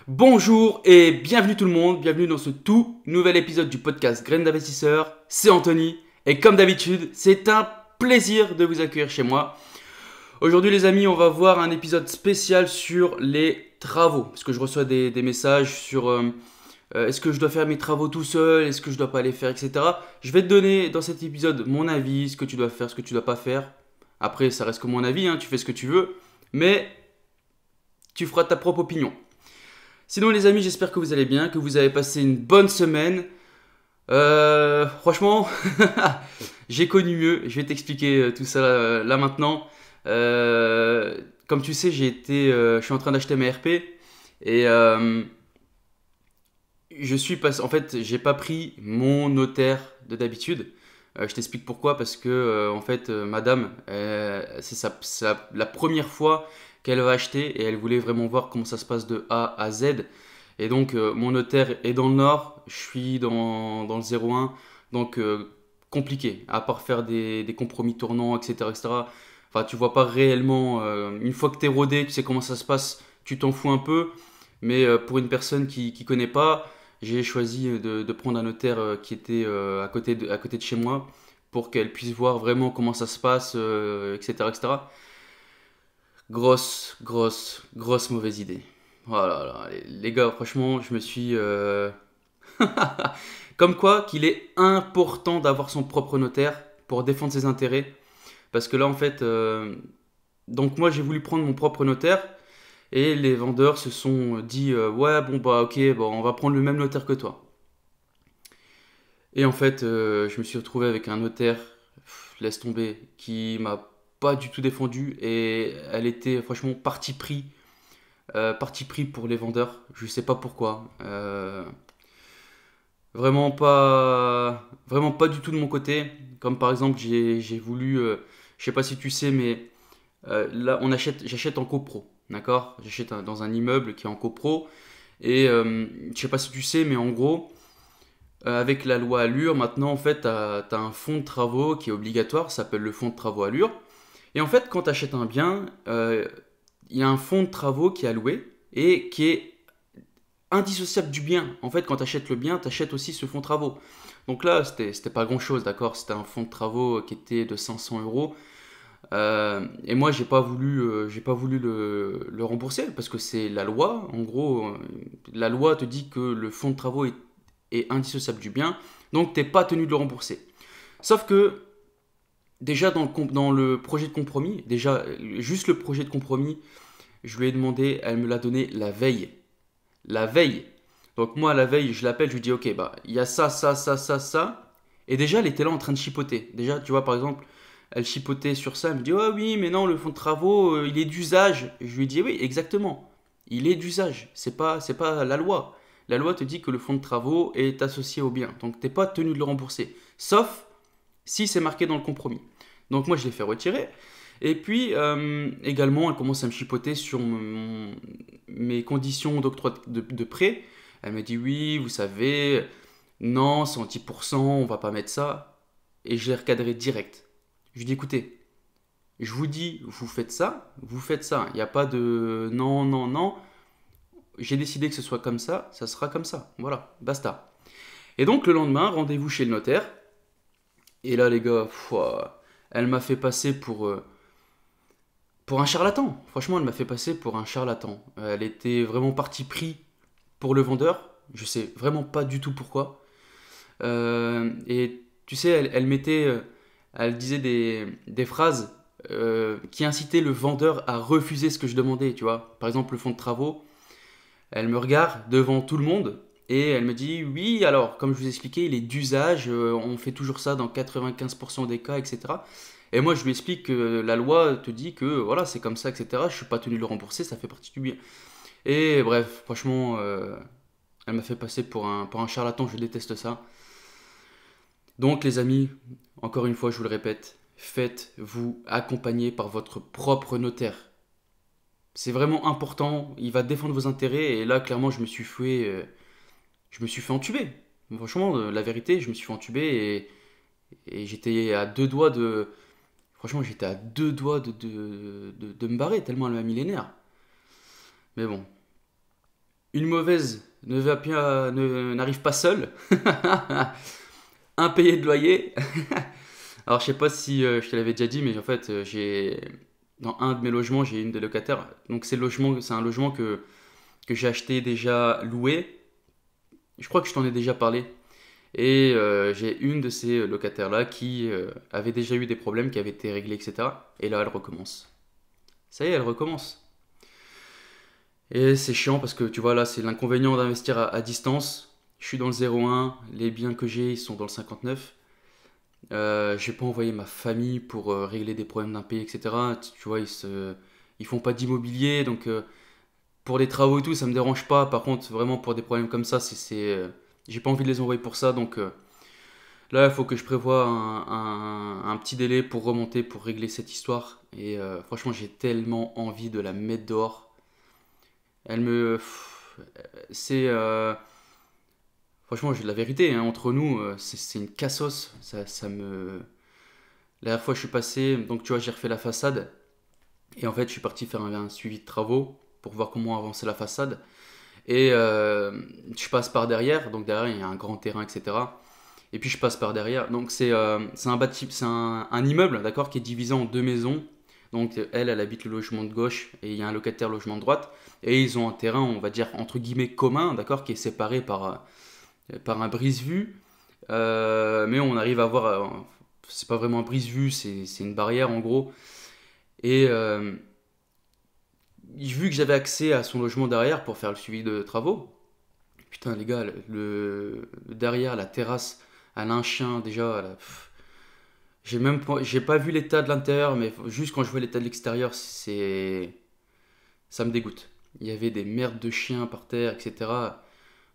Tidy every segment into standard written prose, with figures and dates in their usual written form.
Bonjour et bienvenue tout le monde, bienvenue dans ce tout nouvel épisode du podcast Graines d'investisseurs, c'est Anthony et comme d'habitude c'est un plaisir de vous accueillir chez moi. Aujourd'hui les amis on va voir un épisode spécial sur les travaux parce que je reçois des messages sur est-ce que je dois faire mes travaux tout seul, est-ce que je dois pas les faire etc. Je vais te donner dans cet épisode mon avis, ce que tu dois faire, ce que tu dois pas faire. Après ça reste que mon avis, tu fais ce que tu veux mais tu feras ta propre opinion. Sinon les amis, j'espère que vous allez bien, que vous avez passé une bonne semaine. Franchement, j'ai connu mieux. Je vais t'expliquer tout ça là maintenant. Comme tu sais, je suis en train d'acheter ma RP et en fait, j'ai pas pris mon notaire de d'habitude. Je t'explique pourquoi, parce que en fait, madame, c'est la première fois qu'elle va acheter et elle voulait vraiment voir comment ça se passe de A à Z. Et donc, mon notaire est dans le nord, je suis dans le 01, donc compliqué, à part faire des compromis tournants, etc., etc. Enfin, tu vois pas réellement, une fois que t'es rodé, tu sais comment ça se passe, tu t'en fous un peu, mais pour une personne qui connaît pas, j'ai choisi de prendre un notaire qui était à côté de chez moi pour qu'elle puisse voir vraiment comment ça se passe, etc., etc. Grosse mauvaise idée. Voilà, là, les gars, franchement, je me suis... Comme quoi qu'il est important d'avoir son propre notaire pour défendre ses intérêts. Parce que là, en fait... Donc moi, j'ai voulu prendre mon propre notaire. Et les vendeurs se sont dit, ouais, bon, bah ok, bon, on va prendre le même notaire que toi. Et en fait, je me suis retrouvé avec un notaire, laisse tomber, qui m'a pas du tout défendu. Et elle était franchement parti pris pour les vendeurs. Je sais pas pourquoi. Vraiment pas du tout de mon côté. Comme par exemple, j'ai voulu, je sais pas si tu sais, mais là, j'achète en copro, d'accord? Dans un immeuble qui est en copro. Et je sais pas si tu sais, mais en gros, avec la loi Allure, maintenant, en fait, tu as un fonds de travaux qui est obligatoire, ça s'appelle le fonds de travaux Allure. Et en fait, quand tu achètes un bien, il y a un fonds de travaux qui est alloué et qui est indissociable du bien. En fait, quand tu achètes le bien, tu achètes aussi ce fonds de travaux. Donc là, c'était pas grand chose, d'accord? C'était un fonds de travaux qui était de 500 euros. Et moi, j'ai pas voulu le rembourser parce que c'est la loi. En gros, la loi te dit que le fonds de travaux est indissociable du bien, donc t'es pas tenu de le rembourser. Sauf que déjà dans le projet de compromis, déjà juste le projet de compromis, je lui ai demandé, elle me l'a donné la veille. La veille. Donc moi, la veille, je l'appelle, je lui dis, ok, bah, il y a ça. Et déjà, elle était là en train de chipoter. Déjà, tu vois, par exemple, elle chipotait sur ça, elle me dit, oh oui, mais non, le fonds de travaux, il est d'usage. Je lui dis, oui, exactement. Il est d'usage. C'est pas la loi. La loi te dit que le fonds de travaux est associé au bien. Donc, t'es pas tenu de le rembourser. Sauf si c'est marqué dans le compromis. Donc, moi, je l'ai fait retirer. Et puis, également, elle commence à me chipoter sur mes conditions d'octroi de prêt. Elle me dit, oui, vous savez, non, c'est en 10%, on va pas mettre ça. Et je l'ai recadré direct. Je lui dis, écoutez, je vous dis, vous faites ça, vous faites ça. Il n'y a pas de non, non, non. J'ai décidé que ce soit comme ça sera comme ça. Voilà, basta. Et donc, le lendemain, rendez-vous chez le notaire. Et là, les gars, elle m'a fait passer pour un charlatan. Franchement, elle m'a fait passer pour un charlatan. Elle était vraiment parti pris pour le vendeur. Je sais vraiment pas du tout pourquoi. Et tu sais, elle disait des phrases qui incitaient le vendeur à refuser ce que je demandais, tu vois. Par exemple, le fonds de travaux. Elle me regarde devant tout le monde et elle me dit, oui, alors, comme je vous ai expliqué, il est d'usage, on fait toujours ça dans 95% des cas, etc. Et moi, je lui explique que la loi te dit que voilà, c'est comme ça, etc. Je suis pas tenu de le rembourser, ça fait partie du bien. Et bref, franchement, elle m'a fait passer pour un charlatan, je déteste ça. Donc, les amis, encore une fois, je vous le répète, faites-vous accompagner par votre propre notaire. C'est vraiment important, il va défendre vos intérêts, et là, clairement, je me suis fait entuber. Franchement, la vérité, je me suis fait entuber et j'étais à deux doigts de. Franchement, j'étais à deux doigts de me barrer, tellement elle m'a mis les nerfs. Mais bon. Une mauvaise n'arrive pas seule. Impayé de loyer. Alors, je sais pas si je te l'avais déjà dit, mais en fait, dans un de mes logements, j'ai une des locataires. Donc, c'est un logement que j'ai acheté déjà loué. Je crois que je t'en ai déjà parlé. Et j'ai une de ces locataires-là qui avait déjà eu des problèmes, qui avaient été réglés, etc. Et là, elle recommence. Ça y est, elle recommence. Et c'est chiant parce que tu vois, là, c'est l'inconvénient d'investir à distance. Je suis dans le 01, les biens que j'ai, ils sont dans le 59. Je vais pas envoyer ma famille pour régler des problèmes d'impayés, etc. Tu vois, ils font pas d'immobilier, donc pour les travaux et tout, ça me dérange pas. Par contre, vraiment pour des problèmes comme ça, j'ai pas envie de les envoyer pour ça. Donc là, il faut que je prévoie un petit délai pour remonter, pour régler cette histoire. Et franchement, j'ai tellement envie de la mettre dehors. Elle me. C'est. Franchement, j'ai de la vérité, hein, entre nous, c'est une cassos. Ça me. La dernière fois, je suis passé, donc tu vois, j'ai refait la façade. Et en fait, je suis parti faire un suivi de travaux pour voir comment avancer la façade. Et je passe par derrière, donc derrière, il y a un grand terrain, etc. Et puis je passe par derrière. Donc c'est un immeuble, d'accord, qui est divisé en deux maisons. Donc elle habite le logement de gauche et il y a un locataire logement de droite. Et ils ont un terrain, on va dire, entre guillemets, commun, d'accord, qui est séparé par un brise-vue. Mais on arrive à voir, c'est pas vraiment un brise-vue, c'est une barrière en gros. Et vu que j'avais accès à son logement derrière pour faire le suivi de travaux, putain les gars, derrière la terrasse, elle a un chien déjà. J'ai pas vu l'état de l'intérieur, mais juste quand je vois l'état de l'extérieur, ça me dégoûte. Il y avait des merdes de chiens par terre, etc.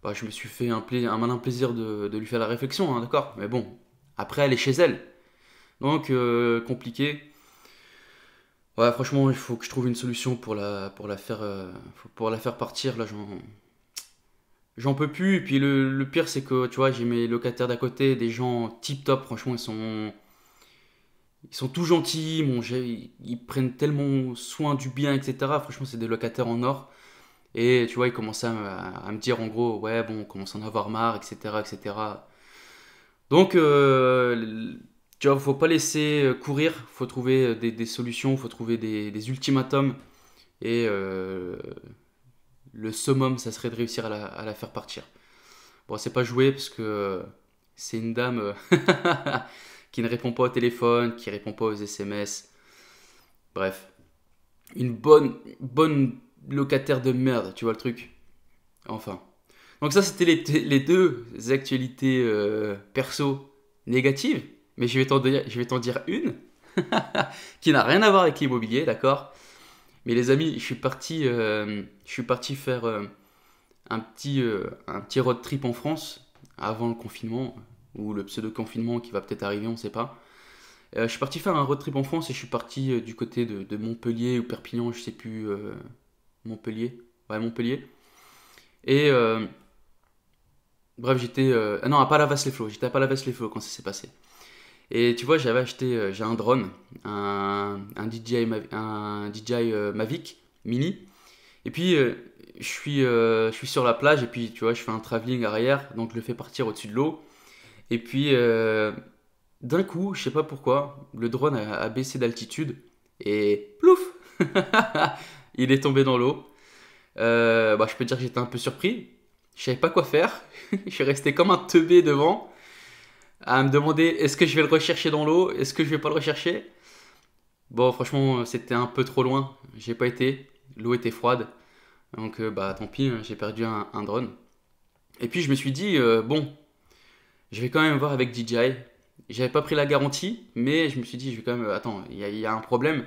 Bah, je me suis fait un malin plaisir de lui faire la réflexion, hein, d'accord. Mais bon, après elle est chez elle, donc compliqué. Ouais, franchement, il faut que je trouve une solution pour la faire partir. Là, j'en peux plus. Et puis le pire, c'est que tu vois, j'ai mes locataires d'à côté, des gens tip top. Franchement, ils sont tout gentils. Ils prennent tellement soin du bien, etc. Franchement, c'est des locataires en or. Et tu vois, ils commençaient à me dire en gros, ouais, bon, on commence à en avoir marre, etc., etc. Donc, tu vois, faut pas laisser courir. Faut trouver des solutions. Faut trouver des ultimatums. Et le summum, ça serait de réussir à la faire partir. Bon, c'est pas joué parce que c'est une dame qui ne répond pas au téléphone, qui répond pas aux SMS. Bref, une bonne locataire de merde, tu vois le truc. Enfin. Donc ça, c'était les deux actualités perso négatives. Mais je vais t'en dire une qui n'a rien à voir avec l'immobilier, d'accord. Mais les amis, je suis parti faire un petit road trip en France avant le confinement ou le pseudo-confinement qui va peut-être arriver, on ne sait pas. Je suis parti faire un road trip en France et je suis parti du côté de Montpellier ou Perpignan, je sais plus. Montpellier. Ouais, Montpellier. Et bref, non, à Palavas-les-Flots. J'étais à Palavas-les-Flots quand ça s'est passé. Et tu vois, j'ai un drone, un DJI Mavic Mini. Et puis, je suis sur la plage et puis, tu vois, je fais un travelling arrière, donc je le fais partir au-dessus de l'eau. Et puis, d'un coup, je sais pas pourquoi, le drone a baissé d'altitude et plouf, il est tombé dans l'eau. Bah, je peux te dire que j'étais un peu surpris. Je savais pas quoi faire. Je suis resté comme un teubé devant, à me demander est-ce que je vais le rechercher dans l'eau, est-ce que je vais pas le rechercher. Bon, franchement, c'était un peu trop loin. J'ai pas été. L'eau était froide. Donc, bah, tant pis, hein, j'ai perdu un drone. Et puis, je me suis dit, bon, je vais quand même voir avec DJI. J'avais pas pris la garantie, mais je me suis dit, je vais quand même. Attends, il y a un problème.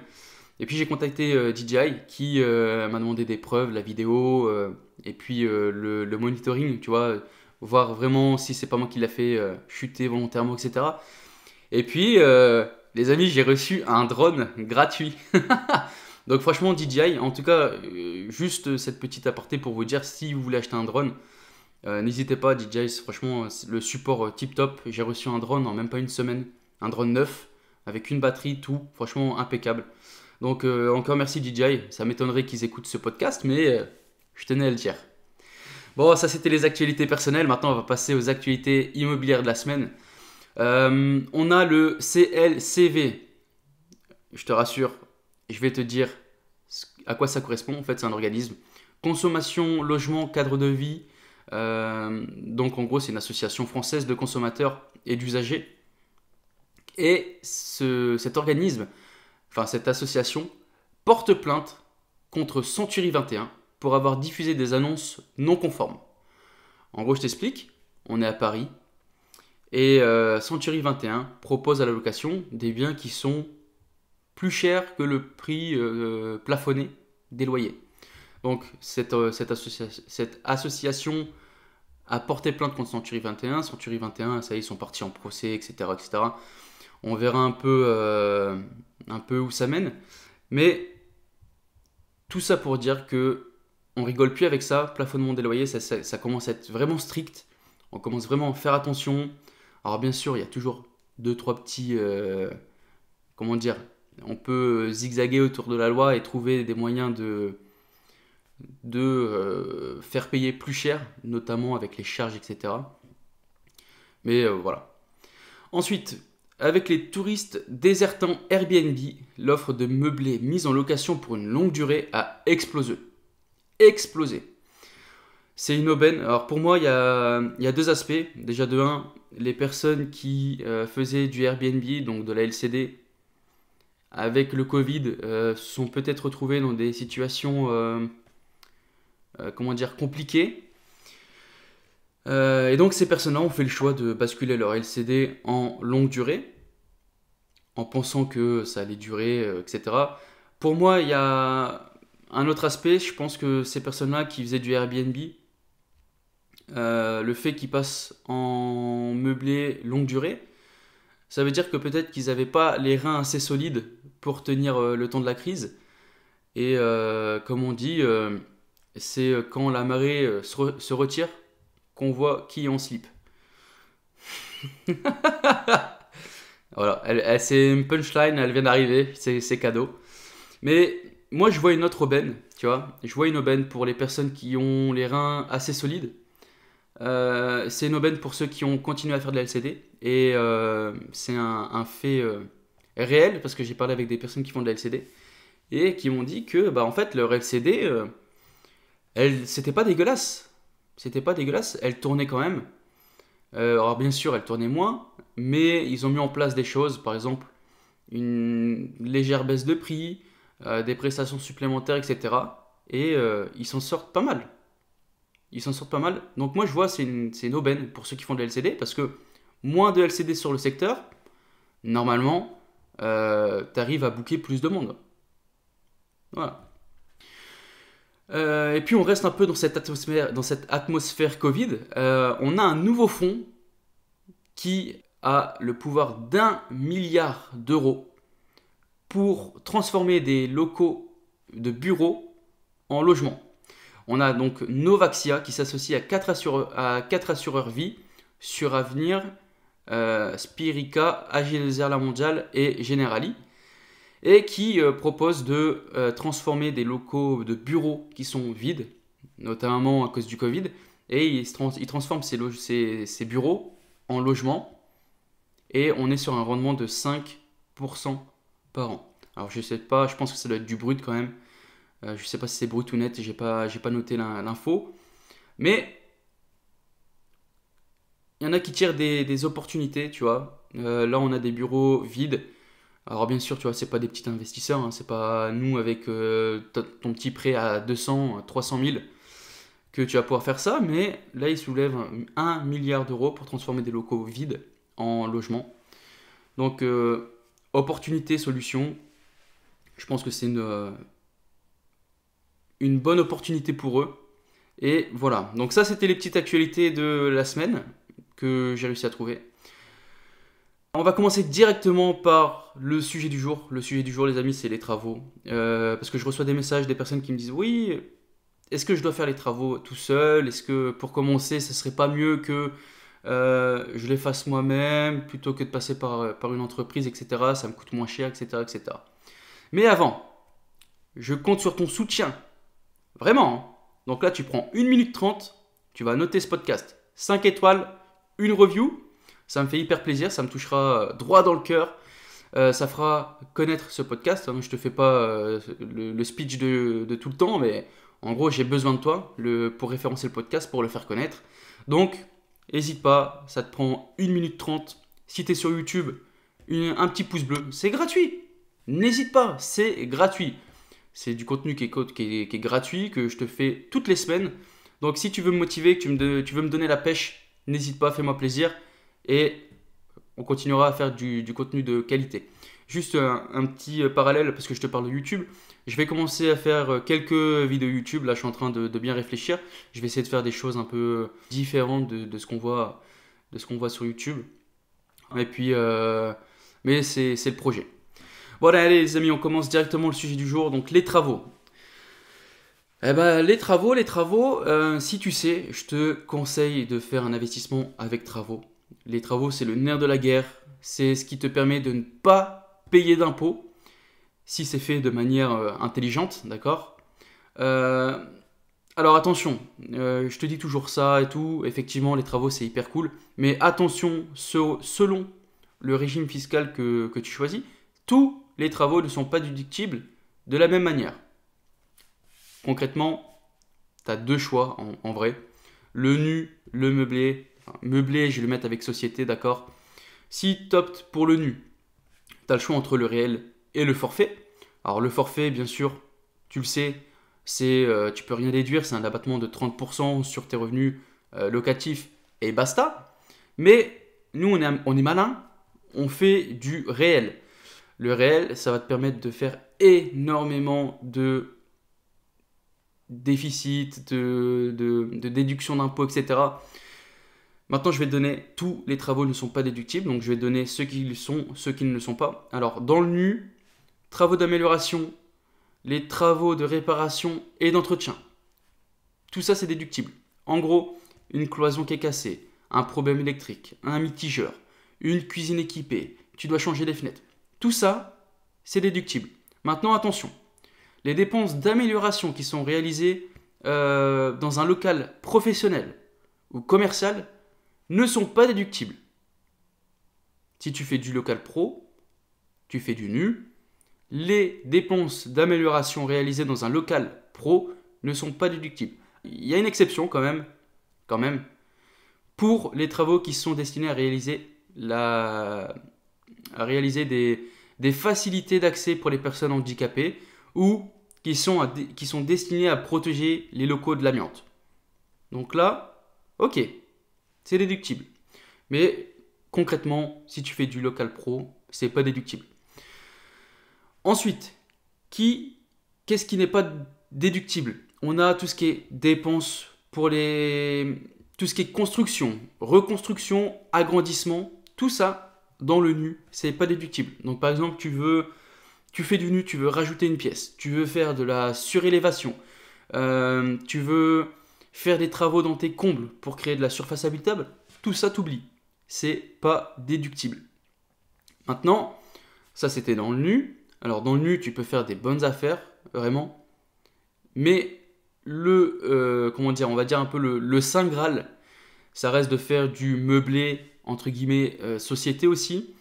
Et puis j'ai contacté DJI qui m'a demandé des preuves, la vidéo, et puis le monitoring, tu vois, voir vraiment si c'est pas moi qui l'a fait chuter volontairement, etc. Et puis, les amis, j'ai reçu un drone gratuit. Donc franchement, DJI, en tout cas, juste cette petite aparté pour vous dire, si vous voulez acheter un drone, n'hésitez pas, DJI, c'est franchement le support tip top. J'ai reçu un drone en même pas une semaine, un drone neuf, avec une batterie, tout, franchement impeccable. Donc encore merci DJI, ça m'étonnerait qu'ils écoutent ce podcast, mais je tenais à le dire. Bon, ça c'était les actualités personnelles. Maintenant, on va passer aux actualités immobilières de la semaine. On a le CLCV. Je te rassure, je vais te dire à quoi ça correspond. En fait, c'est un organisme. Consommation, logement, cadre de vie. Donc, en gros, c'est une association française de consommateurs et d'usagers. Et cet organisme, enfin cette association, porte plainte contre Century 21 pour avoir diffusé des annonces non conformes. En gros, je t'explique. On est à Paris. Et Century 21 propose à la location des biens qui sont plus chers que le prix plafonné des loyers. Donc cette association a porté plainte contre Century 21. Century 21, ça y est, ils sont partis en procès, etc. etc. On verra un peu où ça mène. Mais tout ça pour dire que on rigole plus avec ça. Plafonnement des loyers, ça commence à être vraiment strict. On commence vraiment à faire attention. Alors bien sûr, il y a toujours 2-3 petits... comment dire, on peut zigzaguer autour de la loi et trouver des moyens de faire payer plus cher, notamment avec les charges, etc. Mais voilà. Ensuite, avec les touristes désertant Airbnb, l'offre de meublés mise en location pour une longue durée a explosé. Explosé. C'est une aubaine. Alors pour moi, il y a deux aspects. Déjà de un, les personnes qui faisaient du Airbnb, donc de la LCD, avec le Covid, sont peut-être retrouvées dans des situations comment dire, compliquées. Et donc ces personnes-là ont fait le choix de basculer leur LCD en longue durée, en pensant que ça allait durer, etc. Pour moi, il y a un autre aspect. Je pense que ces personnes-là qui faisaient du Airbnb, le fait qu'ils passent en meublé longue durée, ça veut dire que peut-être qu'ils n'avaient pas les reins assez solides pour tenir le temps de la crise. Et comme on dit, c'est quand la marée se retire qu'on voit qui est en slip. Voilà, c'est une punchline, elle vient d'arriver, c'est cadeau. Mais moi, je vois une autre aubaine, tu vois. Je vois une aubaine pour les personnes qui ont les reins assez solides. C'est une aubaine pour ceux qui ont continué à faire de la LCD. Et c'est un fait réel, parce que j'ai parlé avec des personnes qui font de la LCD. Et qui m'ont dit que, bah, en fait, leur LCD, c'était pas dégueulasse. C'était pas dégueulasse, elle tournait quand même. Alors bien sûr, elle tournait moins, mais ils ont mis en place des choses, par exemple une légère baisse de prix, des prestations supplémentaires, etc. Et ils s'en sortent pas mal. Ils s'en sortent pas mal. Donc moi je vois, c'est une aubaine pour ceux qui font de la LCD, parce que moins de LCD sur le secteur, normalement, t'arrives à booker plus de monde. Voilà. Et puis on reste un peu dans cette atmosphère Covid. On a un nouveau fonds qui a le pouvoir d'1 milliard d'euros pour transformer des locaux de bureaux en logements. On a donc Novaxia qui s'associe à 4 assureurs vie, Suravenir, Spirica, AG La Mondiale et Generali, et qui propose de transformer des locaux de bureaux qui sont vides, notamment à cause du Covid, et ils transforment ces bureaux en logements, et on est sur un rendement de 5% par an. Alors je sais pas, je pense que ça doit être du brut quand même. Je sais pas si c'est brut ou net, j'ai pas noté l'info. Mais il y en a qui tirent des opportunités, tu vois. Là on a des bureaux vides. Alors bien sûr, tu vois, c'est pas des petits investisseurs, hein, c'est pas nous avec ton petit prêt à 200, 300 000 que tu vas pouvoir faire ça, mais là ils soulèvent 1 milliard d'euros pour transformer des locaux vides en logements. Donc opportunité, solution, je pense que c'est une bonne opportunité pour eux. Et voilà, donc ça c'était les petites actualités de la semaine que j'ai réussi à trouver. On va commencer directement par le sujet du jour. Le sujet du jour, les amis, c'est les travaux. Parce que je reçois des messages des personnes qui me disent oui, est-ce que je dois faire les travaux tout seul? Est-ce que pour commencer, ce serait pas mieux que je les fasse moi-même plutôt que de passer par une entreprise, etc. Ça me coûte moins cher, etc., etc. Mais avant, je compte sur ton soutien. Vraiment, hein. Donc là, tu prends 1 minute 30, tu vas noter ce podcast 5 étoiles, une review. Ça me fait hyper plaisir, ça me touchera droit dans le cœur. Ça fera connaître ce podcast. Hein. Je ne te fais pas le speech de tout le temps, mais en gros, j'ai besoin de toi pour référencer le podcast, pour le faire connaître. Donc, n'hésite pas, ça te prend 1 minute 30. Si tu es sur YouTube, un petit pouce bleu, c'est gratuit. N'hésite pas, c'est gratuit. C'est du contenu qui est gratuit, que je te fais toutes les semaines. Donc si tu veux me motiver, que tu veux me donner la pêche, n'hésite pas, fais-moi plaisir. Et on continuera à faire du contenu de qualité. Juste un petit parallèle, parce que je te parle de YouTube. Je vais commencer à faire quelques vidéos YouTube. Là, je suis en train de bien réfléchir. Je vais essayer de faire des choses un peu différentes de ce qu'on voit sur YouTube. Et puis, mais c'est le projet. Bon, allez les amis, on commence directement le sujet du jour. Donc, les travaux. Eh ben, les travaux, si tu sais, je te conseille de faire un investissement avec travaux. Les travaux, c'est le nerf de la guerre. C'est ce qui te permet de ne pas payer d'impôts si c'est fait de manière intelligente, d'accord. Alors attention, je te dis toujours ça et tout. Effectivement, les travaux, c'est hyper cool. Mais attention, selon le régime fiscal que tu choisis, tous les travaux ne sont pas déductibles de la même manière. Concrètement, tu as deux choix en vrai. Le nu, le meublé. Enfin, meublé, je vais le mettre avec société, d'accord. Si tu optes pour le nu, tu as le choix entre le réel et le forfait. Alors le forfait, bien sûr, tu le sais, tu peux rien déduire, c'est un abattement de 30% sur tes revenus locatifs et basta. Mais nous, on est malin, on fait du réel. Le réel, ça va te permettre de faire énormément de déficit, de déduction d'impôts, etc. Maintenant, je vais te donner tous les travaux ne sont pas déductibles, donc je vais te donner ceux qui le sont, ceux qui ne le sont pas. Alors, dans le nu, travaux d'amélioration, les travaux de réparation et d'entretien. Tout ça, c'est déductible. En gros, une cloison qui est cassée, un problème électrique, un mitigeur, une cuisine équipée, tu dois changer les fenêtres. Tout ça, c'est déductible. Maintenant, attention. Les dépenses d'amélioration qui sont réalisées dans un local professionnel ou commercial ne sont pas déductibles. Si tu fais du local pro, tu fais du nu, les dépenses d'amélioration réalisées dans un local pro ne sont pas déductibles. Il y a une exception quand même, pour les travaux qui sont destinés à réaliser des facilités d'accès pour les personnes handicapées ou qui sont destinés à protéger les locaux de l'amiante. Donc là, ok, c'est déductible. Mais concrètement, si tu fais du local pro, c'est pas déductible. Ensuite, qu'est-ce qui n'est pas déductible? On a tout ce qui est dépenses pour tout ce qui est construction, reconstruction, agrandissement, tout ça dans le nu, c'est pas déductible. Donc par exemple, tu fais du nu, tu veux rajouter une pièce, tu veux faire de la surélévation, tu veux faire des travaux dans tes combles pour créer de la surface habitable, tout ça t'oublie. C'est pas déductible. Maintenant, ça c'était dans le nu. Alors dans le nu, tu peux faire des bonnes affaires, vraiment. Mais on va dire un peu le Saint Graal, ça reste de faire du meublé, entre guillemets, société aussi.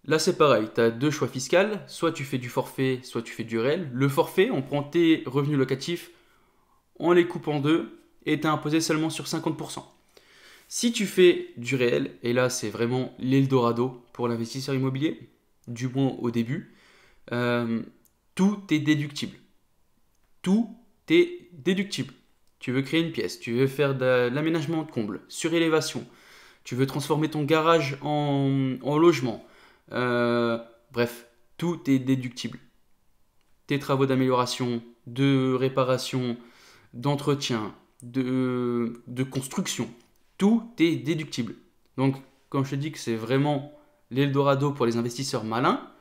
Là, c'est pareil, tu as deux choix fiscaux, soit tu fais du forfait, soit tu fais du réel. Le forfait, on prend tes revenus locatifs, on les coupe en deux et tu es imposé seulement sur 50%. Si tu fais du réel, et là c'est vraiment l'Eldorado pour l'investisseur immobilier, du moins au début, tout est déductible. Tout est déductible. Tu veux créer une pièce, tu veux faire de l'aménagement de comble, surélévation, tu veux transformer ton garage en logement. Bref, tout est déductible. Tes travaux d'amélioration, de réparation, d'entretien, de construction, tout est déductible. Donc, quand je te dis que c'est vraiment l'Eldorado pour les investisseurs malins,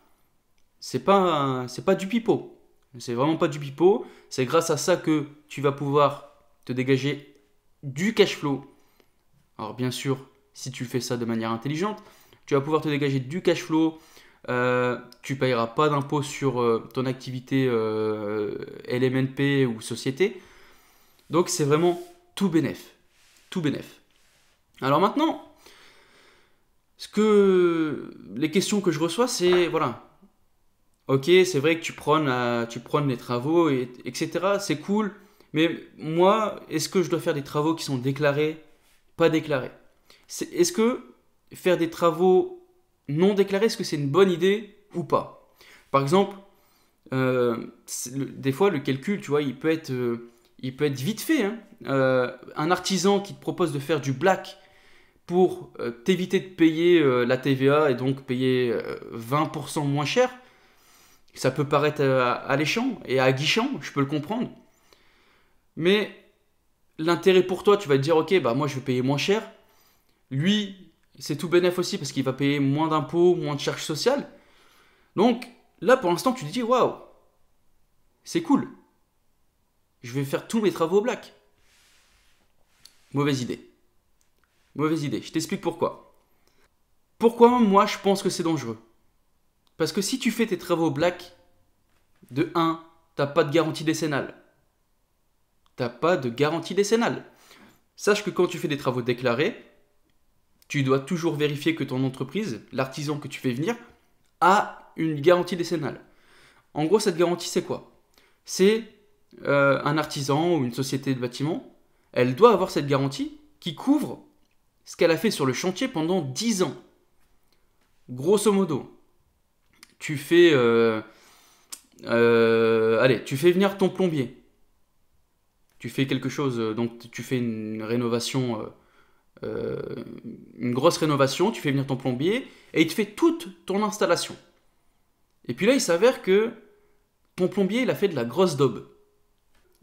c'est pas du pipeau. C'est vraiment pas du pipeau. C'est grâce à ça que tu vas pouvoir te dégager du cash flow. Alors bien sûr, si tu fais ça de manière intelligente, tu vas pouvoir te dégager du cash flow. Tu ne payeras pas d'impôt sur ton activité LMNP ou société. Donc c'est vraiment tout bénef. tout bénef. Alors maintenant, les questions que je reçois, c'est, voilà, ok, c'est vrai que tu prônes les travaux, etc. C'est cool, mais moi, est-ce que je dois faire des travaux qui sont déclarés, pas déclarés? Est-ce que faire des travaux non déclarés, est-ce que c'est une bonne idée ou pas? Par exemple, des fois, le calcul, tu vois, il peut être vite fait, hein. Un artisan qui te propose de faire du black pour t'éviter de payer la TVA et donc payer 20% moins cher, ça peut paraître alléchant et aguichant, je peux le comprendre. Mais l'intérêt pour toi, tu vas te dire, ok, bah moi je vais payer moins cher. Lui, c'est tout bénef aussi parce qu'il va payer moins d'impôts, moins de charges sociales. Donc là, pour l'instant, tu te dis, waouh, c'est cool. Je vais faire tous mes travaux au black. Mauvaise idée. Mauvaise idée. Je t'explique pourquoi. Pourquoi moi je pense que c'est dangereux? Parce que si tu fais tes travaux au black, de 1, t'as pas de garantie décennale. T'as pas de garantie décennale. Sache que quand tu fais des travaux déclarés, tu dois toujours vérifier que ton entreprise, l'artisan que tu fais venir, a une garantie décennale. En gros, cette garantie, c'est quoi? C'est un artisan ou une société de bâtiment, elle doit avoir cette garantie qui couvre ce qu'elle a fait sur le chantier pendant 10 ans. Grosso modo, tu fais, tu fais venir ton plombier. Tu fais quelque chose, donc tu fais une rénovation, une grosse rénovation, tu fais venir ton plombier et il te fait toute ton installation. Et puis là, il s'avère que ton plombier, il a fait de la grosse daube.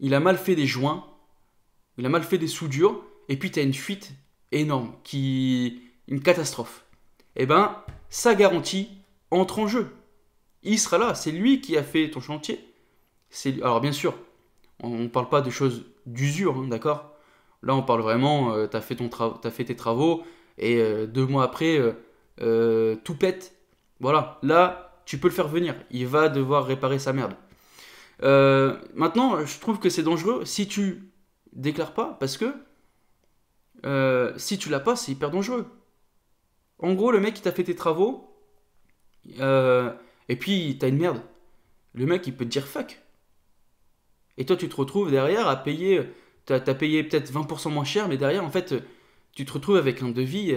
Il a mal fait des joints, il a mal fait des soudures, et puis tu as une fuite énorme, une catastrophe. Eh ben, sa garantie entre en jeu. Il sera là, c'est lui qui a fait ton chantier. Alors bien sûr, on ne parle pas de choses d'usure, hein, d'accord? Là, on parle vraiment, tu as fait tes travaux, et 2 mois après, tout pète. Voilà, là, tu peux le faire venir. Il va devoir réparer sa merde. Maintenant, je trouve que c'est dangereux si tu déclares pas, parce que si tu l'as pas, c'est hyper dangereux. En gros, le mec qui t'a fait tes travaux, et puis t'as une merde. Le mec, il peut te dire fuck. Et toi, tu te retrouves derrière à payer. T'as payé peut-être 20% moins cher, mais derrière, en fait, tu te retrouves avec un devis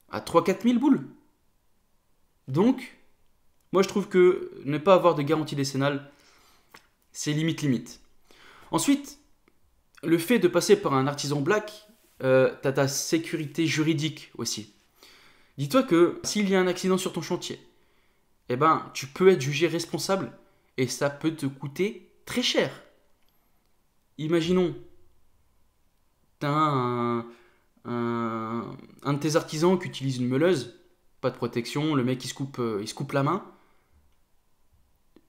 à 3 4 000 boules. Donc, moi, je trouve que ne pas avoir de garantie décennale, c'est limite. Ensuite, le fait de passer par un artisan black, t'as ta sécurité juridique aussi. Dis-toi que s'il y a un accident sur ton chantier, eh ben, tu peux être jugé responsable et ça peut te coûter très cher. Imaginons, tu as un de tes artisans qui utilise une meuleuse, pas de protection, le mec il se coupe la main,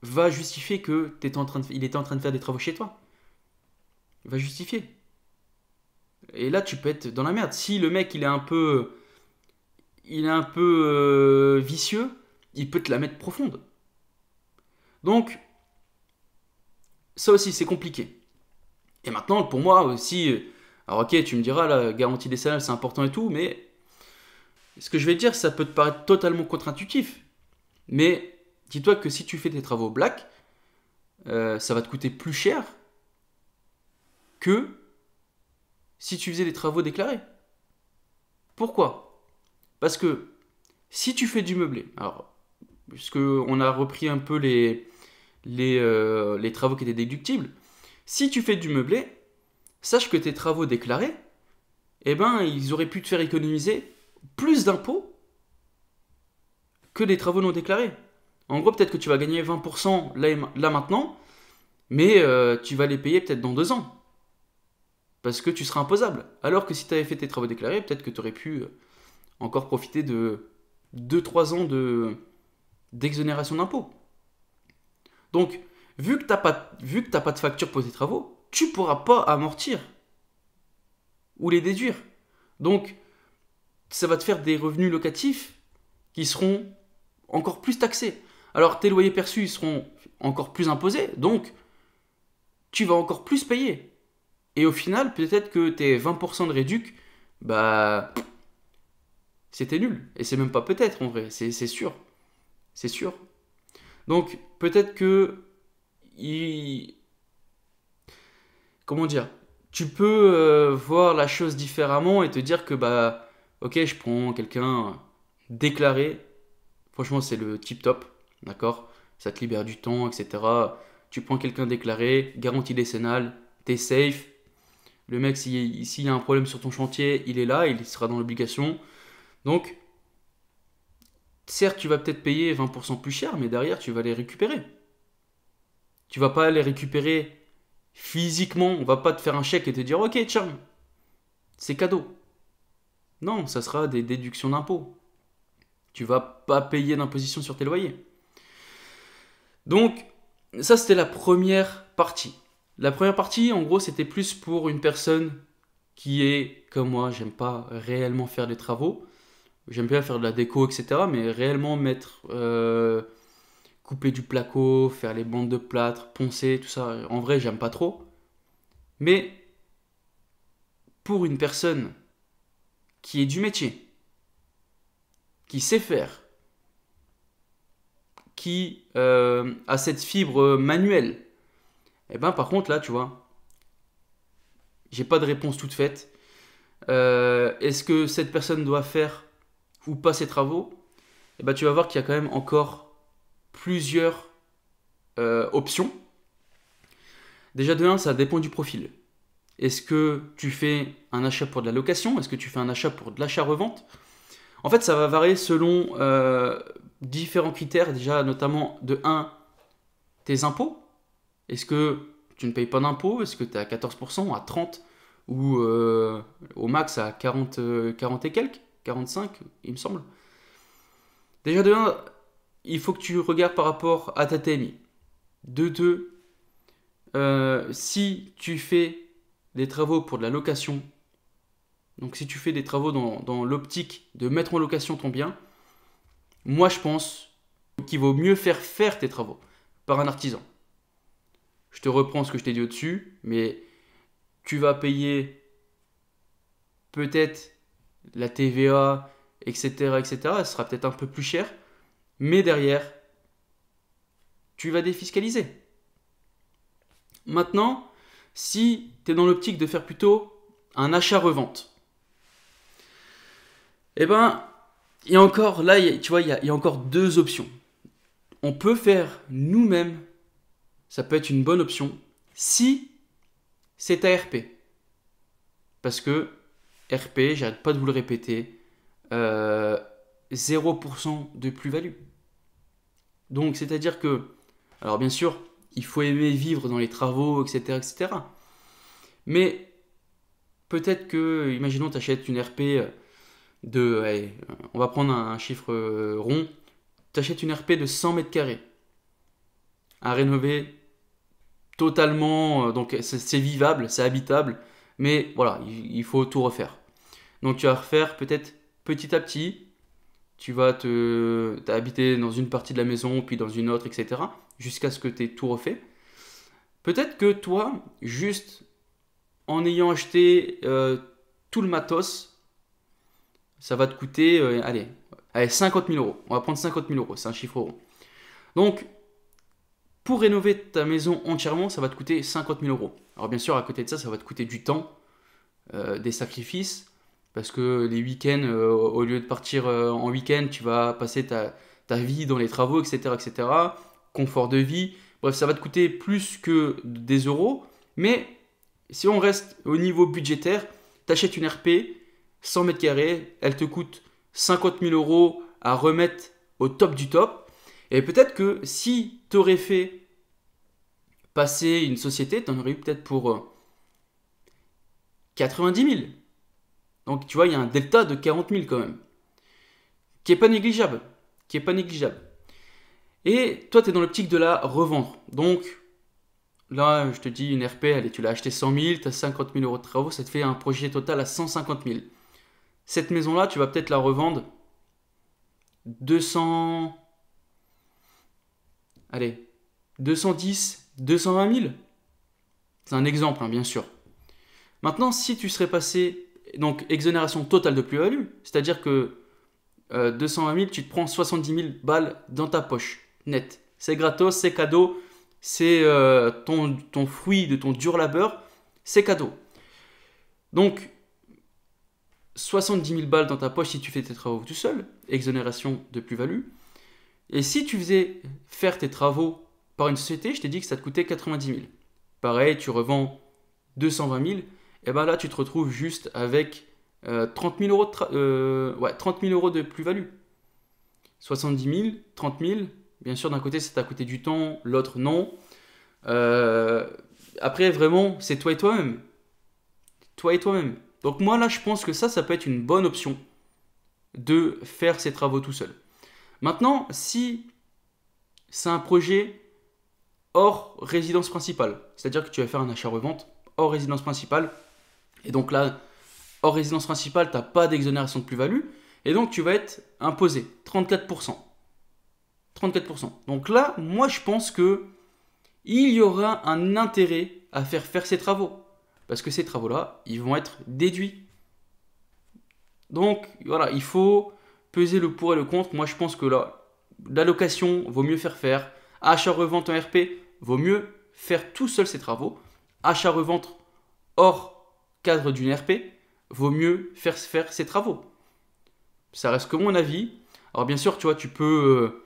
va justifier que il était en train de faire des travaux chez toi. Va justifier. Et là tu peux être dans la merde. Si le mec il est un peu vicieux, il peut te la mettre profonde. Donc, ça aussi, c'est compliqué. Et maintenant, pour moi aussi, alors ok, tu me diras, la garantie décennale, c'est important et tout, mais ce que je vais te dire, ça peut te paraître totalement contre-intuitif. Mais dis-toi que si tu fais tes travaux black, ça va te coûter plus cher que si tu faisais des travaux déclarés. Pourquoi? Parce que si tu fais du meublé, alors, puisque on a repris un peu les travaux qui étaient déductibles, si tu fais du meublé, sache que tes travaux déclarés, eh ben, ils auraient pu te faire économiser plus d'impôts que des travaux non déclarés. En gros, peut-être que tu vas gagner 20% là maintenant, mais tu vas les payer peut-être dans 2 ans. Parce que tu seras imposable. Alors que si tu avais fait tes travaux déclarés, peut-être que tu aurais pu encore profiter de 2 3 ans d'exonération d'impôts. Donc, vu que tu n'as pas de facture pour tes travaux, tu ne pourras pas amortir ou les déduire. Donc, ça va te faire des revenus locatifs qui seront encore plus taxés. Alors, tes loyers perçus seront encore plus imposés, donc tu vas encore plus payer. Et au final, peut-être que tes 20% de réduc, bah, c'était nul. Et c'est même pas peut-être en vrai, c'est sûr. C'est sûr. Donc, peut-être que. il- Comment dire? Tu peux voir la chose différemment et te dire que, bah, ok, je prends quelqu'un déclaré. Franchement, c'est le tip top. D'accord? Ça te libère du temps, etc. Tu prends quelqu'un déclaré, garantie décennale, t'es safe. Le mec, s'il y a un problème sur ton chantier, il est là, il sera dans l'obligation. Donc, certes, tu vas peut-être payer 20% plus cher, mais derrière, tu vas les récupérer. Tu vas pas les récupérer physiquement. On va pas te faire un chèque et te dire, ok, tiens, c'est cadeau. Non, ça sera des déductions d'impôts. Tu vas pas payer d'imposition sur tes loyers. Donc, ça, c'était la première partie. La première partie, en gros, c'était plus pour une personne qui est comme moi, j'aime pas réellement faire des travaux. J'aime bien faire de la déco, etc. Mais réellement couper du placo, faire les bandes de plâtre, poncer, tout ça, en vrai, j'aime pas trop. Mais pour une personne qui est du métier, qui sait faire, qui a cette fibre manuelle, et ben par contre là, tu vois, j'ai pas de réponse toute faite. Est-ce que cette personne doit faire ou pas ses travaux? Et ben tu vas voir qu'il y a quand même encore plusieurs options. Déjà de 1, ça dépend du profil. Est-ce que tu fais un achat pour de la location? Est-ce que tu fais un achat pour de l'achat-revente? En fait, ça va varier selon différents critères. Déjà, notamment de 1, tes impôts. Est-ce que tu ne payes pas d'impôts? Est-ce que tu es à 14%, à 30% ou au max à 40, 40 et quelques? 45, il me semble. Déjà, de 1, il faut que tu regardes par rapport à ta TMI. De 2, si tu fais des travaux pour de la location, donc si tu fais des travaux dans l'optique de mettre en location ton bien, moi je pense qu'il vaut mieux faire tes travaux par un artisan. Je te reprends ce que je t'ai dit au-dessus, mais tu vas payer peut-être la TVA, etc., etc. Elle sera peut-être un peu plus chère, mais derrière, tu vas défiscaliser. Maintenant, si tu es dans l'optique de faire plutôt un achat-revente, eh ben, il y a encore, là, tu vois, il y a encore deux options. On peut faire nous-mêmes, ça peut être une bonne option, si c'est ARP. Parce que RP, j'arrête pas de vous le répéter, 0% de plus-value. Donc, c'est-à-dire que, alors bien sûr, il faut aimer vivre dans les travaux, etc., etc. Mais peut-être que, imaginons, tu achètes une RP de, allez, on va prendre un chiffre rond, tu achètes une RP de 100 mètres carrés à rénover totalement, donc c'est vivable, c'est habitable, mais voilà, il faut tout refaire. Donc tu vas refaire peut-être petit à petit, tu vas t'habiter dans une partie de la maison, puis dans une autre, etc. Jusqu'à ce que tu aies tout refait. Peut-être que toi, juste en ayant acheté tout le matos, ça va te coûter, allez, 50 000 euros. On va prendre 50 000 euros, c'est un chiffre rond. Donc, pour rénover ta maison entièrement, ça va te coûter 50 000 euros. Alors bien sûr, à côté de ça, ça va te coûter du temps, des sacrifices, parce que les week-ends, au lieu de partir en week-end, tu vas passer ta vie dans les travaux, etc., etc. Confort de vie. Bref, ça va te coûter plus que des euros. Mais si on reste au niveau budgétaire, tu achètes une RP, 100 mètres carrés, elle te coûte 50 000 euros à remettre au top du top. Et peut-être que si tu aurais fait passer une société, tu en aurais eu peut-être pour 90 000. Donc tu vois, il y a un delta de 40 000 quand même, qui est pas négligeable. Qui est pas négligeable. Et toi, tu es dans l'optique de la revendre. Donc là, je te dis, une RP, allez, tu l'as acheté 100 000, tu as 50 000 euros de travaux, ça te fait un projet total à 150 000. Cette maison-là, tu vas peut-être la revendre 200... Allez, 210, 220 000. C'est un exemple, hein, bien sûr. Maintenant, si tu serais passé, donc exonération totale de plus-value, c'est-à-dire que 220 000, tu te prends 70 000 balles dans ta poche, net. C'est gratos, c'est cadeau, c'est ton fruit de ton dur labeur, c'est cadeau. Donc, 70 000 balles dans ta poche si tu fais tes travaux tout seul, exonération de plus-value. Et si tu faisais faire tes travaux par une société, je t'ai dit que ça te coûtait 90 000. Pareil, tu revends 220 000, et ben là tu te retrouves juste avec 30 000 euros de, 30 000 euros de plus-value. 70 000, 30 000, bien sûr d'un côté ça t'a coûté du temps, l'autre non. Après vraiment c'est toi et toi-même. Toi et toi-même. Donc moi là je pense que ça peut être une bonne option de faire ses travaux tout seul. Maintenant si c'est un projet hors résidence principale, c'est-à-dire que tu vas faire un achat-revente hors résidence principale, et donc là, hors résidence principale, tu n'as pas d'exonération de plus-value, et donc tu vas être imposé 34%. 34%. Donc là, moi je pense que il y aura un intérêt à faire ces travaux, parce que ces travaux-là, ils vont être déduits. Donc voilà, il faut peser le pour et le contre. Moi je pense que là, la location vaut mieux faire. Achat-revente en RP, vaut mieux faire tout seul ces travaux. Achat-revente hors cadre d'une RP, vaut mieux faire ces travaux. Ça reste que mon avis. Alors bien sûr, tu vois, tu peux...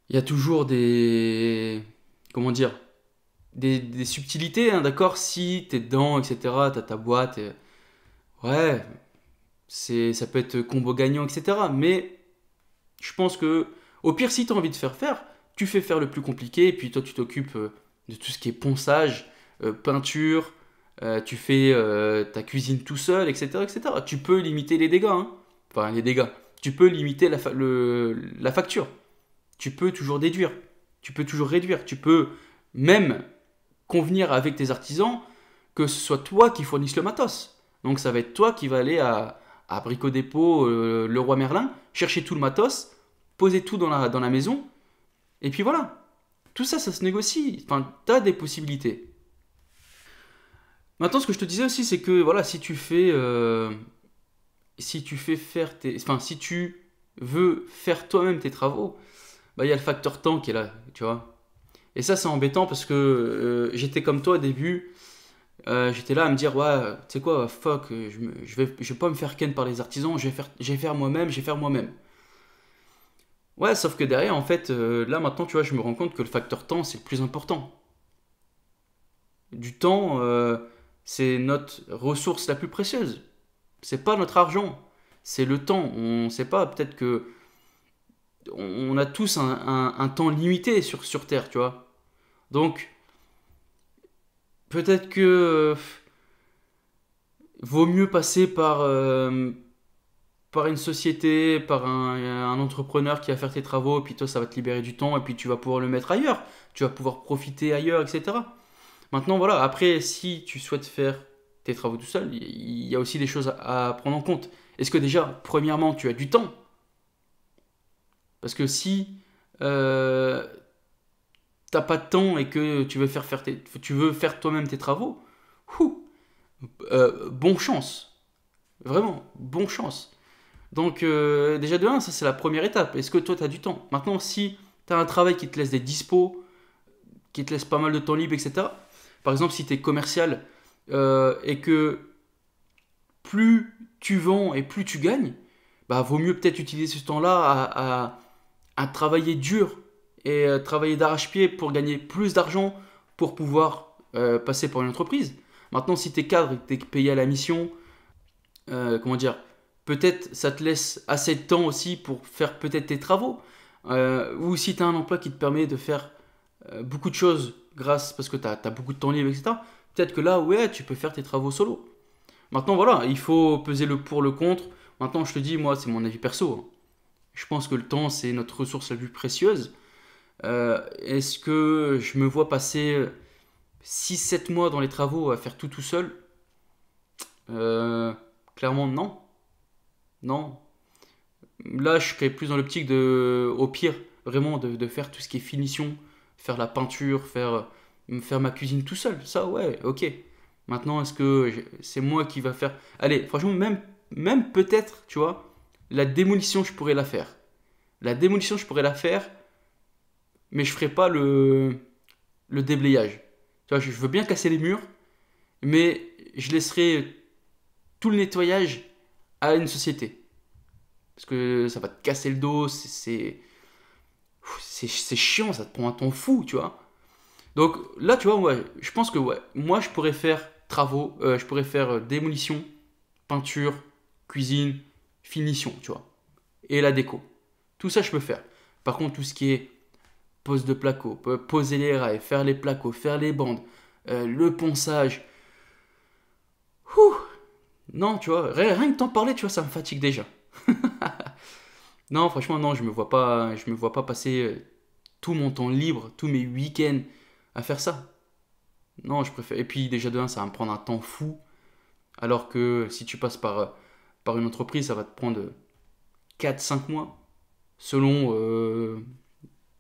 Il y a toujours des... Comment dire, des subtilités, hein, d'accord. Si tu es dedans, etc., tu as ta boîte, ouais, ça peut être combo gagnant, etc. Mais je pense que, au pire, si tu as envie de faire, tu fais faire le plus compliqué, et puis toi, tu t'occupes de tout ce qui est ponçage, peinture, tu fais ta cuisine tout seul, etc., etc. Tu peux limiter les dégâts, hein. Enfin, les dégâts. Tu peux limiter la facture. Tu peux toujours déduire. Tu peux toujours réduire. Tu peux même convenir avec tes artisans que ce soit toi qui fournisse le matos. Donc ça va être toi qui va aller à Brico Dépôt, Leroy Merlin, chercher tout le matos, poser tout dans la maison, et puis voilà. Tout ça, ça se négocie. Enfin, tu as des possibilités. Maintenant, ce que je te disais aussi, c'est que voilà, si tu fais faire enfin, si tu veux faire toi-même tes travaux, bah il y a le facteur temps qui est là, tu vois. Et ça, c'est embêtant parce que j'étais comme toi au début. J'étais là à me dire, ouais, tu sais quoi, fuck, je vais pas me faire ken par les artisans, je vais faire moi-même. Ouais, sauf que derrière, en fait, là maintenant, tu vois, je me rends compte que le facteur temps, c'est le plus important. Du temps, c'est notre ressource la plus précieuse. C'est pas notre argent, c'est le temps. On sait pas, peut-être que on a tous un temps limité sur Terre, tu vois. Donc, peut-être que vaut mieux passer par une société, par un entrepreneur qui va faire tes travaux, et puis toi, ça va te libérer du temps, et puis tu vas pouvoir le mettre ailleurs. Tu vas pouvoir profiter ailleurs, etc. Maintenant, voilà, après, si tu souhaites faire tes travaux tout seul, il y a aussi des choses à prendre en compte. Est-ce que déjà, premièrement, tu as du temps? Parce que si euh, t'as pas de temps et que tu veux faire toi-même tes travaux, ouh, bon chance. Vraiment, bon chance. Donc, déjà de un, ça c'est la première étape. Est-ce que toi, tu as du temps? Maintenant, si tu as un travail qui te laisse des dispos, qui te laisse pas mal de temps libre, etc. Par exemple, si tu es commercial et que plus tu vends et plus tu gagnes, bah vaut mieux peut-être utiliser ce temps-là à travailler dur et travailler d'arrache-pied pour gagner plus d'argent pour pouvoir passer pour une entreprise. Maintenant, si tu es cadre et que tu es payé à la mission, comment dire, peut-être ça te laisse assez de temps aussi pour faire peut-être tes travaux. Ou si tu as un emploi qui te permet de faire beaucoup de choses parce que tu as beaucoup de temps libre, etc. Peut-être que là, ouais, tu peux faire tes travaux solo. Maintenant, voilà, il faut peser le pour, le contre. Maintenant, je te dis, moi, c'est mon avis perso, hein. Je pense que le temps, c'est notre ressource la plus précieuse. Est-ce que je me vois passer 6-7 mois dans les travaux à faire tout seul? Clairement, non. Non. Là, je serais plus dans l'optique au pire, vraiment, de faire tout ce qui est finition, faire la peinture, faire ma cuisine tout seul. Ça, ouais, ok. Maintenant, est-ce que c'est moi qui va faire... Allez, franchement, même peut-être, tu vois, la démolition, je pourrais la faire. La démolition, je pourrais la faire, mais je ferai pas le déblayage. Tu vois, je veux bien casser les murs, mais je laisserai tout le nettoyage à une société. Parce que ça va te casser le dos, c'est chiant, ça te prend un temps fou, tu vois. Donc là, tu vois, ouais, je pense que ouais, moi, je pourrais faire travaux, je pourrais faire démolition, peinture, cuisine, finition, tu vois. Et la déco. Tout ça, je peux faire. Par contre, tout ce qui est pose de placo, poser les rails, faire les placos, faire les bandes, le ponçage. Ouh, non, tu vois, rien que t'en parler, tu vois, ça me fatigue déjà. Non, franchement, non, je me vois pas passer tout mon temps libre, tous mes week-ends à faire ça. Non, je préfère. Et puis déjà de un, ça va me prendre un temps fou, alors que si tu passes par une entreprise, ça va te prendre 4 5 mois, selon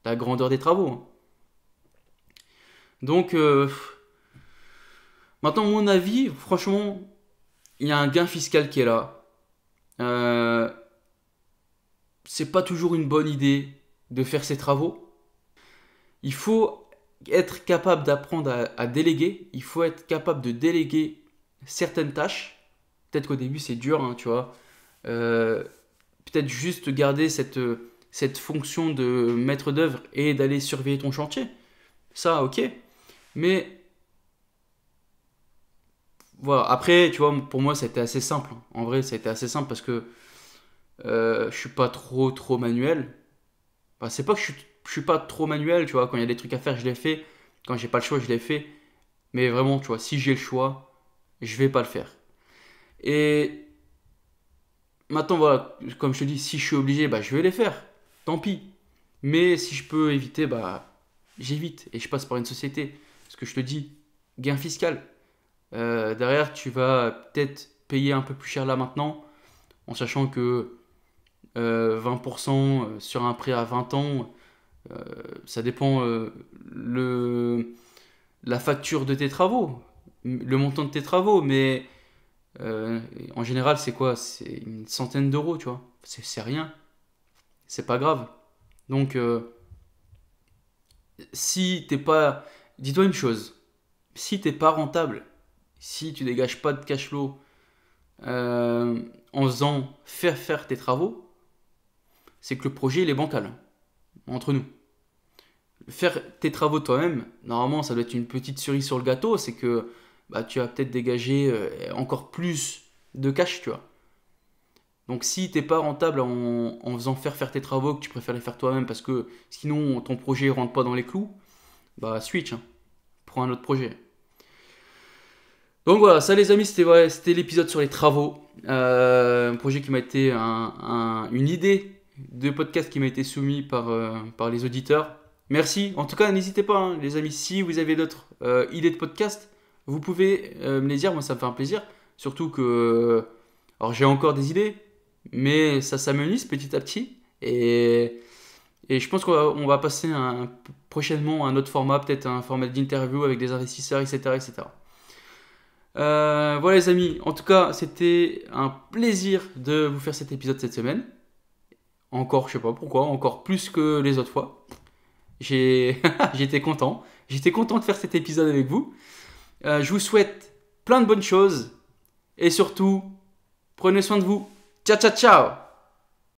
la grandeur des travaux, hein. Donc, maintenant, mon avis, franchement, il y a un gain fiscal qui est là. Euh, c'est pas toujours une bonne idée de faire ces travaux. Il faut être capable d'apprendre à déléguer. Il faut être capable de déléguer certaines tâches. Peut-être qu'au début c'est dur, hein, tu vois. Euh, Peut-être juste garder cette fonction de maître d'œuvre et d'aller surveiller ton chantier. Ça, ok. Mais voilà. Après, tu vois, pour moi, ça a été assez simple. En vrai, ça a été assez simple parce que je suis pas trop manuel. Enfin, c'est pas que je suis pas trop manuel, tu vois. Quand il y a des trucs à faire, je les fais. Quand j'ai pas le choix, je les fais. Mais vraiment, tu vois, si j'ai le choix, je vais pas le faire. Et maintenant, voilà, comme je te dis, si je suis obligé, bah, je vais les faire. Tant pis. Mais si je peux éviter, bah, j'évite. Et je passe par une société. Parce que je te dis, gain fiscal. Derrière, tu vas peut-être payer un peu plus cher là maintenant, en sachant que 20% sur un prêt à 20 ans, euh, ça dépend la facture de tes travaux, le montant de tes travaux, mais euh, en général, c'est quoi? C'est une centaine d'euros, tu vois. C'est rien, c'est pas grave. Donc, si t'es pas. Dis-toi une chose, si t'es pas rentable, si tu dégages pas de cash flow en faisant faire tes travaux, c'est que le projet il est bancal, entre nous. Faire tes travaux toi-même, normalement ça doit être une petite cerise sur le gâteau, c'est que bah, tu vas peut-être dégager encore plus de cash, tu vois. Donc si t'es pas rentable en faisant faire tes travaux, que tu préfères les faire toi-même parce que sinon ton projet rentre pas dans les clous, bah switch, hein. Prends un autre projet. Donc voilà, ça les amis, c'était l'épisode sur les travaux. Un projet qui m'a été une idée de podcast qui m'a été soumis par les auditeurs. Merci. En tout cas, n'hésitez pas, hein, les amis, si vous avez d'autres idées de podcast, vous pouvez me les dire. Moi, ça me fait un plaisir. Surtout que, alors j'ai encore des idées, mais ça s'amenuise petit à petit. Et je pense qu'on va passer prochainement à un autre format, peut-être un format d'interview avec des investisseurs, etc., etc. Voilà les amis, en tout cas c'était un plaisir de vous faire cet épisode cette semaine. Encore, je sais pas pourquoi, encore plus que les autres fois. J'étais content. J'étais content de faire cet épisode avec vous. Je vous souhaite plein de bonnes choses. Et surtout, prenez soin de vous. Ciao ciao ciao.